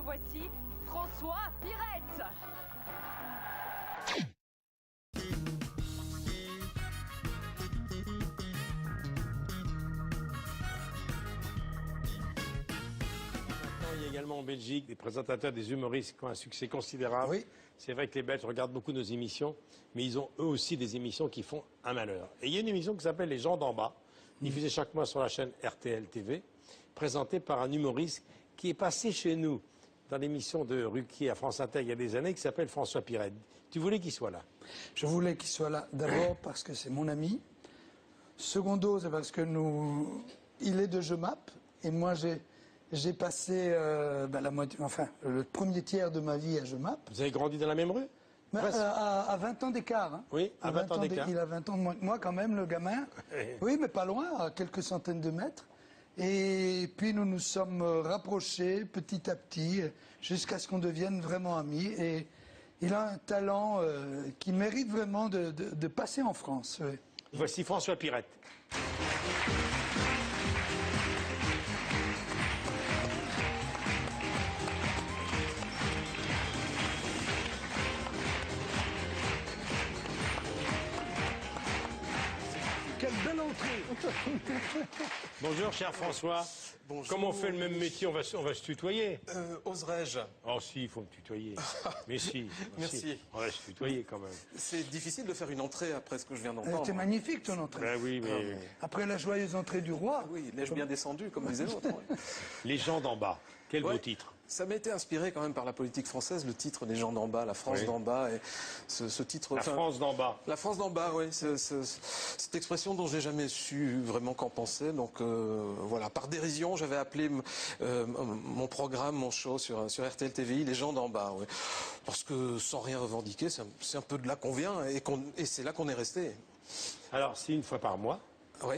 voici François Pirette. Il y a également en Belgique des présentateurs, des humoristes qui ont un succès considérable. Oui. C'est vrai que les Belges regardent beaucoup nos émissions, mais ils ont eux aussi des émissions qui font un malheur. Et il y a une émission qui s'appelle Les gens d'en bas, diffusée chaque mois sur la chaîne RTL TV, présentée par un humoriste qui est passé chez nous dans l'émission de Ruquier à France Inter il y a des années, qui s'appelle François Pirette. Tu voulais qu'il soit là? Je voulais qu'il soit là d'abord parce que c'est mon ami. Secondo, c'est parce que il est de Jemappes et moi j'ai passé la moitié, enfin le premier tiers de ma vie à Jemappes. Vous avez grandi dans la même rue? À 20 ans d'écart. Hein. Oui, à 20 ans d'écart. Il a 20 ans de moins que moi quand même, le gamin. Oui, mais pas loin, à quelques centaines de mètres. Et puis nous nous sommes rapprochés petit à petit jusqu'à ce qu'on devienne vraiment amis. Et il a un talent qui mérite vraiment de passer en France. Oui. Voici François Pirette. Quelle belle entrée. Bonjour, cher François. Bonjour. Comme on fait le même métier, on va se tutoyer. Oserais-je? Oh si, il faut me tutoyer. Mais si. Merci. On va se tutoyer quand même. C'est difficile de faire une entrée après ce que je viens d'entendre. C'était magnifique ton entrée. Ben oui, mais Après la joyeuse entrée du roi. Oui, l'ai-je bien descendu, comme disait l'autre. Ouais. Les gens d'en bas, quel beau Ouais. titre. Ça m'a été inspiré quand même par la politique française, le titre des gens d'en bas, la France Oui. d'en bas, et ce titre. La France d'en bas. La France d'en bas, oui. Cette expression dont j'ai jamais su vraiment qu'en penser. Donc voilà, par dérision, j'avais appelé mon programme, mon show sur RTL TVI, les gens d'en bas, oui. Parce que sans rien revendiquer, c'est un peu de là qu'on vient et c'est là qu'on est resté. Alors, c'est une fois par mois. Oui.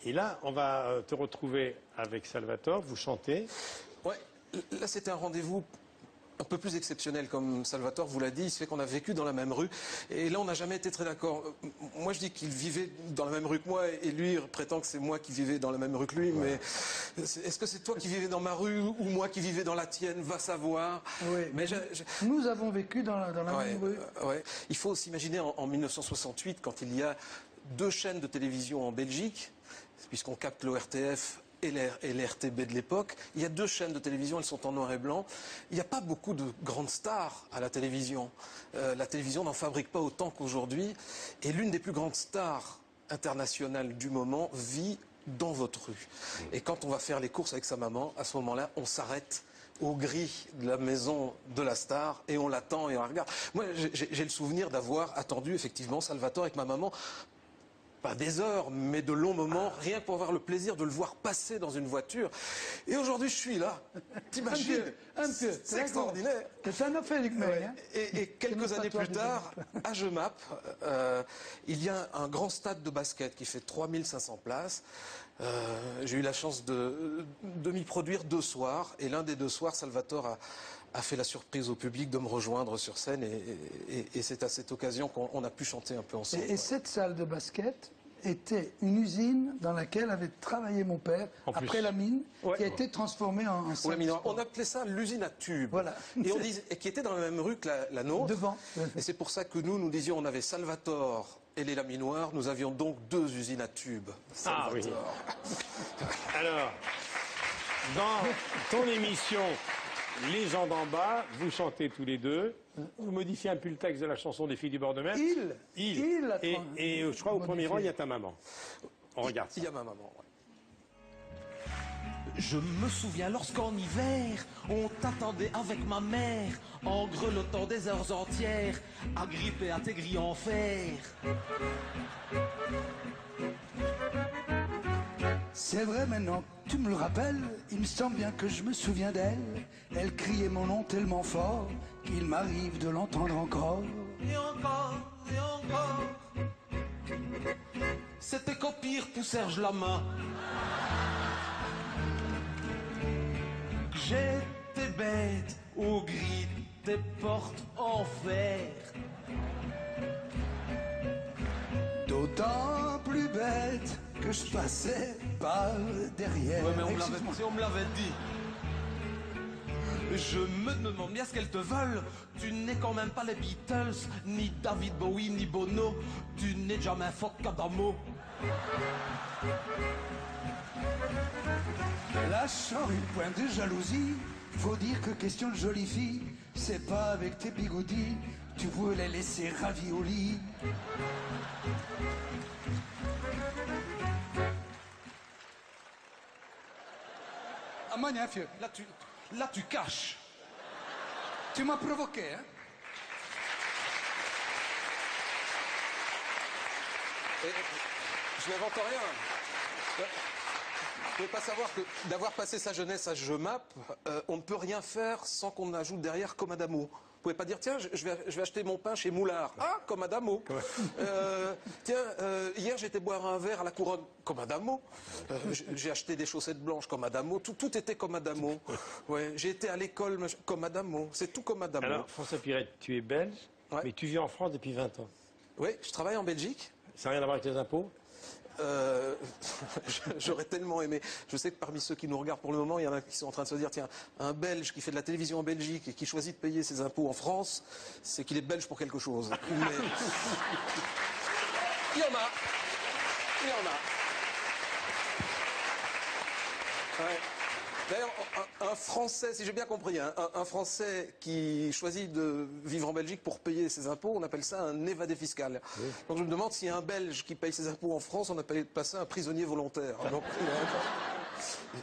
Et là, on va te retrouver avec Salvatore, vous chantez. Ouais. Là, c'était un rendez-vous un peu plus exceptionnel, comme Salvatore vous l'a dit. Il se fait qu'on a vécu dans la même rue. Et là, on n'a jamais été très d'accord. Moi, je dis qu'il vivait dans la même rue que moi, et lui, il prétend que c'est moi qui vivais dans la même rue que lui. Ouais. Mais est-ce que c'est toi qui vivais dans ma rue ou moi qui vivais dans la tienne? Va savoir. Oui. Mais Nous avons vécu dans la ouais, même rue. Ouais. Il faut s'imaginer en 1968, quand il y a 2 chaînes de télévision en Belgique, puisqu'on capte l'ORTF et l'RTB de l'époque. Il y a 2 chaînes de télévision, elles sont en noir et blanc. Il n'y a pas beaucoup de grandes stars à la télévision. La télévision n'en fabrique pas autant qu'aujourd'hui. Et l'une des plus grandes stars internationales du moment vit dans votre rue. Et quand on va faire les courses avec sa maman, à ce moment-là, on s'arrête aux grilles de la maison de la star et on l'attend et on la regarde. Moi, j'ai le souvenir d'avoir attendu effectivement Salvatore avec ma maman. Pas des heures, mais de longs moments, rien que pour avoir le plaisir de le voir passer dans une voiture. Et aujourd'hui, je suis là. T'imagines? Un peu. C'est extraordinaire. C'est un affaire, hein. Et quelques années plus tard, à Jemappes, il y a un grand stade de basket qui fait 3500 places. J'ai eu la chance de m'y produire 2 soirs. Et l'un des 2 soirs, Salvatore a fait la surprise au public de me rejoindre sur scène. Et c'est à cette occasion qu'on a pu chanter un peu ensemble. Et cette salle de basket était une usine dans laquelle avait travaillé mon père après la mine, qui a été transformée en salle de sport. On appelait ça l'usine à tubes. Voilà. Et qui était dans la même rue que la nôtre. Devant. Et c'est pour ça que nous disions, on avait Salvatore et les Laminoirs. Nous avions donc 2 usines à tubes. Ah oui. Alors, dans ton émission Les gens d'en bas, vous chantez tous les 2. Vous modifiez un peu le texte de la chanson des filles du bord de mer. Il. Et je crois au premier rang, il y a ta maman. On regarde ça. Il y a ma maman. Ouais. Je me souviens lorsqu'en hiver, on t'attendait avec ma mère, en grelottant des heures entières, agrippé à tes grilles en fer. C'est vrai maintenant, tu me le rappelles, il me semble bien que je me souviens d'elle. Elle criait mon nom tellement fort qu'il m'arrive de l'entendre encore. Et encore, et encore. C'était qu'au pire pour Serge Lama. J'étais bête au gris des portes en fer. D'autant plus bête que je passais par derrière. Ouais, mais on me l'avait dit. Je me demande bien ce qu'elles te veulent. Tu n'es quand même pas les Beatles, ni David Bowie, ni Bono. Tu n'es jamais Fock Adamo. Lâchant une pointe de jalousie, faut dire que question de jolie fille, c'est pas avec tes bigoudis, tu veux les laisser raviolis. Ah, magnifique. Là, tu caches. Tu m'as provoqué, hein? Et je n'invente rien. Vous pouvez pas savoir que d'avoir passé sa jeunesse à Jemap, on ne peut rien faire sans qu'on ajoute derrière comme Adamo. Vous pouvez pas dire, tiens, je vais acheter mon pain chez Moulard. Ah, comme Adamo. Tiens, hier j'étais boire un verre à la Couronne, comme Adamo. J'ai acheté des chaussettes blanches, comme Adamo. Tout était comme Adamo. Ouais, j'ai été à l'école, comme Adamo. C'est tout comme Adamo. Alors, François Pirette, tu es belge, Ouais. mais tu vis en France depuis 20 ans. Oui, je travaille en Belgique. Ça n'a rien à voir avec les impôts? J'aurais tellement aimé. Je sais que parmi ceux qui nous regardent pour le moment, il y en a qui sont en train de se dire, tiens, un Belge qui fait de la télévision en Belgique et qui choisit de payer ses impôts en France, c'est qu'il est belge pour quelque chose. Mais... il y en a. Il y en a. Ouais. D'ailleurs, un Français, si j'ai bien compris, hein, un Français qui choisit de vivre en Belgique pour payer ses impôts, on appelle ça un évadé fiscal. Oui. Donc je me demande si un Belge qui paye ses impôts en France, on appelle pas ça un prisonnier volontaire. Donc,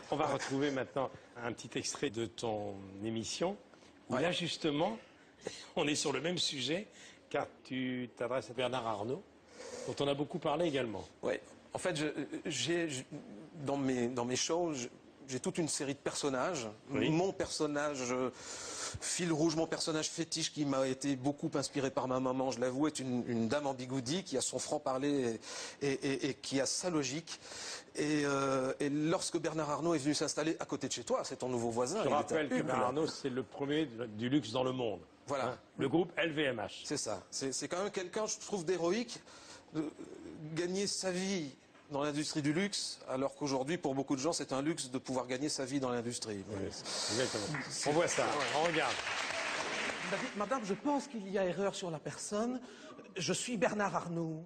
on va retrouver maintenant un petit extrait de ton émission. Où Ouais. là, justement, on est sur le même sujet, car tu t'adresses à Bernard Arnault, dont on a beaucoup parlé également. Oui. En fait, dans mes shows, j'ai toute une série de personnages. Oui. Mon personnage fil rouge, mon personnage fétiche qui m'a été beaucoup inspiré par ma maman, je l'avoue, est une dame en bigoudi qui a son franc-parler et qui a sa logique. Et lorsque Bernard Arnault est venu s'installer à côté de chez toi, c'est ton nouveau voisin. Je rappelle que Bernard Arnault, c'est le premier du luxe dans le monde. Voilà. Hein, le groupe LVMH. C'est ça. C'est quand même quelqu'un, je trouve, d'héroïque, de gagner sa vie dans l'industrie du luxe, alors qu'aujourd'hui, pour beaucoup de gens, c'est un luxe de pouvoir gagner sa vie dans l'industrie. Oui, exactement. On voit ça, on regarde. Madame, je pense qu'il y a erreur sur la personne. Je suis Bernard Arnault.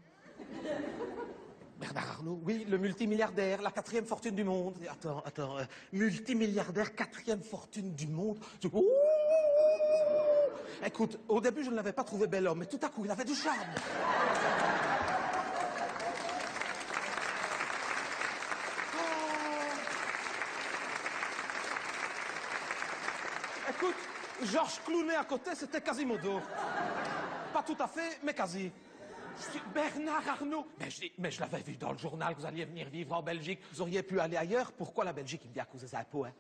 Bernard Arnault, oui, le multimilliardaire, la 4e fortune du monde. Attends, multimilliardaire, 4e fortune du monde. Ouh. Écoute, au début, je ne l'avais pas trouvé bel homme, mais tout à coup, il avait du charme. Écoute, Georges Clooney à côté, c'était Quasimodo. Pas tout à fait, mais quasi. Bernard Arnault. Mais je l'avais vu dans le journal que vous alliez venir vivre en Belgique. Vous auriez pu aller ailleurs. Pourquoi la Belgique? Il me dit à cause des impôts, hein.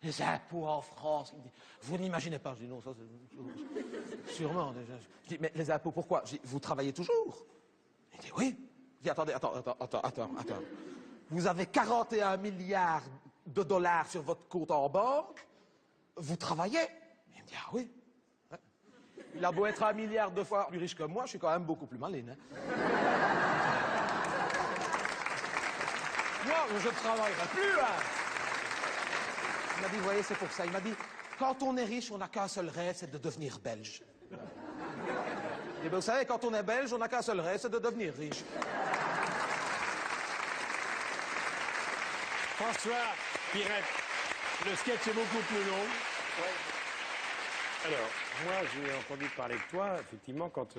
Les impôts en France. Il me dit, vous n'imaginez pas. Je dis non, ça c'est... Sûrement. Je dis, mais les impôts, pourquoi? Je dis, vous travaillez toujours? Il dit, oui. Je dis, attendez. Vous avez 41 milliards de dollars sur votre compte en banque. Vous travaillez? Il me dit, ah oui. Il a beau être 1 milliard de fois plus riche que moi, je suis quand même beaucoup plus malin. Hein. Moi, je ne travaillerai plus. Hein. Il m'a dit, vous voyez, c'est pour ça. Il m'a dit, quand on est riche, on n'a qu'un seul rêve, c'est de devenir belge. Et bien, vous savez, quand on est belge, on n'a qu'un seul rêve, c'est de devenir riche. François Pirette, le sketch est beaucoup plus long. Alors, moi, j'ai entendu parler de toi, effectivement, quand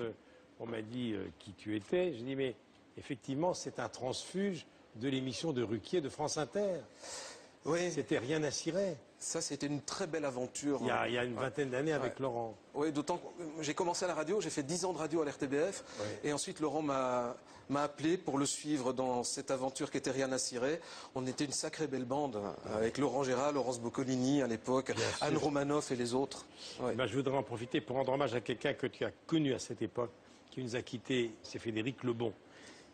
on m'a dit qui tu étais. J'ai dit, mais effectivement, c'est un transfuge de l'émission de Ruquier de France Inter. Oui. C'était Rien à cirer. Ça, c'était une très belle aventure. Il y a une vingtaine d'années avec Laurent. Oui, d'autant que j'ai commencé à la radio, j'ai fait 10 ans de radio à l'RTBF, et ensuite Laurent m'a appelé pour le suivre dans cette aventure qui était Rien à cirer. On était une sacrée belle bande, avec Laurent Gérard, Laurence Boccolini à l'époque, Anne Romanoff et les autres. Ouais. Ben, je voudrais en profiter pour rendre hommage à quelqu'un que tu as connu à cette époque, qui nous a quittés, c'est Frédéric Lebon.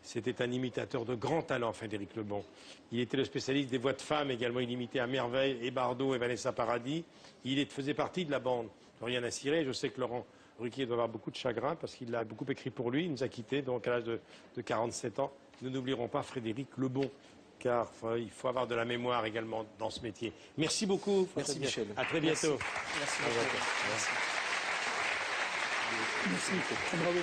C'était un imitateur de grand talent, Frédéric Lebon. Il était le spécialiste des voix de femmes également. Il imitait à merveille et Bardot et Vanessa Paradis. Il faisait partie de la bande. Rien à cirer. Je sais que Laurent Ruquier doit avoir beaucoup de chagrin parce qu'il a beaucoup écrit pour lui. Il nous a quittés donc à l'âge de 47 ans. Nous n'oublierons pas Frédéric Lebon. car il faut avoir de la mémoire également dans ce métier. Merci beaucoup. Merci Michel. À très bientôt. Merci. À bientôt. Merci. Merci. Bravo.